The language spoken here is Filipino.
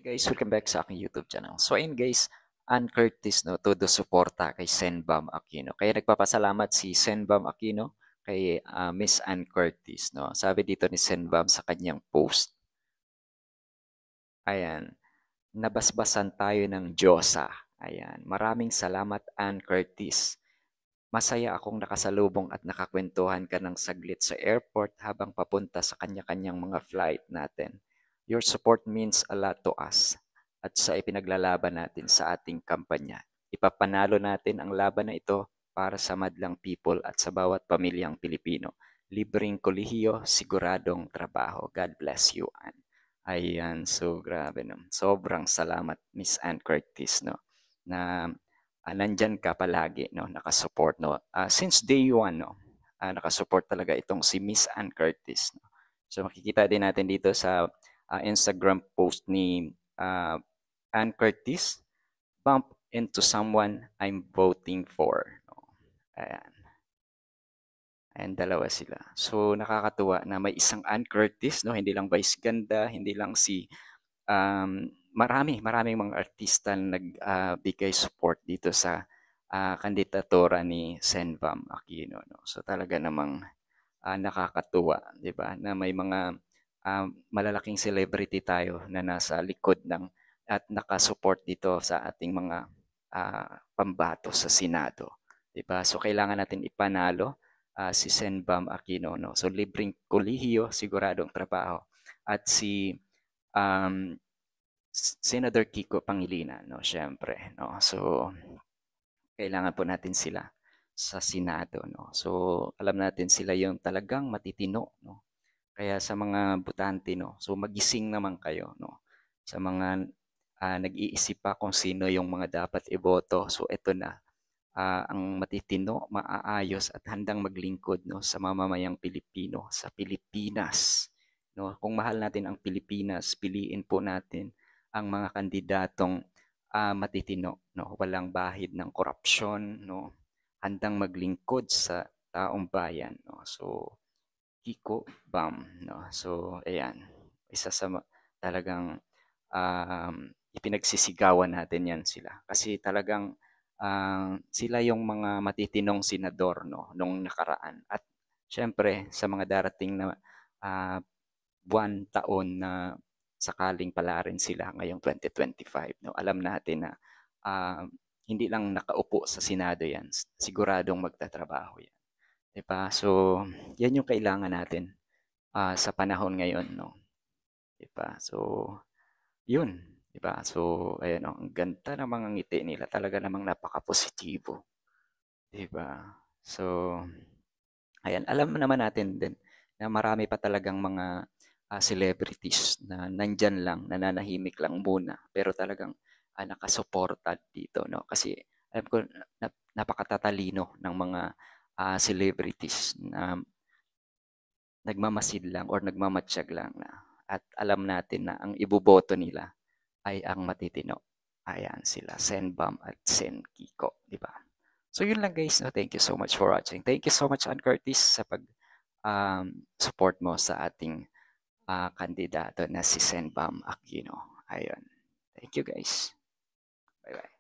Guys, welcome back sa aking YouTube channel. So ayun guys, Ann Curtis no, todo suporta kay Senbam Aquino. Kaya nagpapasalamat si Senbam Aquino kay Miss Ann Curtis no. Sabi dito ni Senbam sa kanyang post. Ayan, nabasbasan tayo ng Diyosa. Ayan, maraming salamat Ann Curtis. Masaya akong nakasalubong at nakakwentuhan ka ng saglit sa airport habang papunta sa kanya-kanyang mga flight natin. Your support means a lot to us at sa ipinaglalaban natin sa ating kampanya. Ipapanalo natin ang laban na ito para sa madlang people at sa bawat pamilyang Pilipino. Libreng kolehiyo, siguradong trabaho. God bless you, Ann. Ayan, so grabe no. Sobrang salamat, Miss Ann Curtis, no, na nandyan ka palagi, no, nakasupport, no. Since day one, no, nakasupport talaga itong si Miss Ann Curtis. No? So makikita din natin dito sa Instagram post ni Ann Curtis, bump into someone I'm voting for. No? Ayan. Ayan, dalawa sila. So nakakatuwa na may isang Ann Curtis, no, hindi lang Vice Ganda, hindi lang si maraming mga artista na nagbigay support dito sa kandidatura ni Senbam Aquino. No? So talaga namang nakakatuwa, di ba? Na may mga malalaking celebrity tayo na nasa likod ng at nakasupport dito sa ating mga pambato sa Senado. Di ba? So kailangan natin ipanalo si Senbam Aquino. No? So libreng kolehiyo, siguradong trabaho. At si um, Senator Kiko Pangilinan, no, syempre, no. So kailangan po natin sila sa Senado, no. So alam natin sila yung talagang matitino, no. Kaya sa mga butante, no, so magising naman kayo, no. Sa mga nag-iisip pa kung sino yung mga dapat iboto. So ito na, ang matitino, maaayos at handang maglingkod, no, sa mamamayang Pilipino, sa Pilipinas. No, kung mahal natin ang Pilipinas, piliin po natin ang mga kandidatong matitino, no, walang bahid ng korupsyon, no, handang maglingkod sa taong bayan, no. So Kiko Bam, no. So ayan, isa sa talagang ipinagsisigawan natin yan sila kasi talagang sila yung mga matitinong senador, no, nung nakaraan. At syempre sa mga darating na buwan, taon na sakaling palarin sila ngayong 2025, no, alam natin na hindi lang nakaupo sa Senado yan, siguradong magtatrabaho yan, diba? So yan yung kailangan natin sa panahon ngayon, no, diba? So yun, diba? So ayun, no, ang ganda ng mga ngiti nila, talaga namang napaka-positibo, diba? So ayan, alam naman natin din na marami pa talagang mga celebrities na nandyan lang, nananahimik lang muna, pero talagang nakasuporta dito, no? Kasi alam ko napakatatalino ng mga celebrities na nagmamasid lang or nagmamatsyag lang na at alam natin na ang iboboto nila ay ang matitino. Ayan sila, Senbam at Sen Kiko, di ba? So yun lang guys, no? Thank you so much for watching. Thank you so much Ann Curtis sa pag support mo sa ating kandidato na si Senbam Aquino. Ayun. Thank you guys. Bye-bye.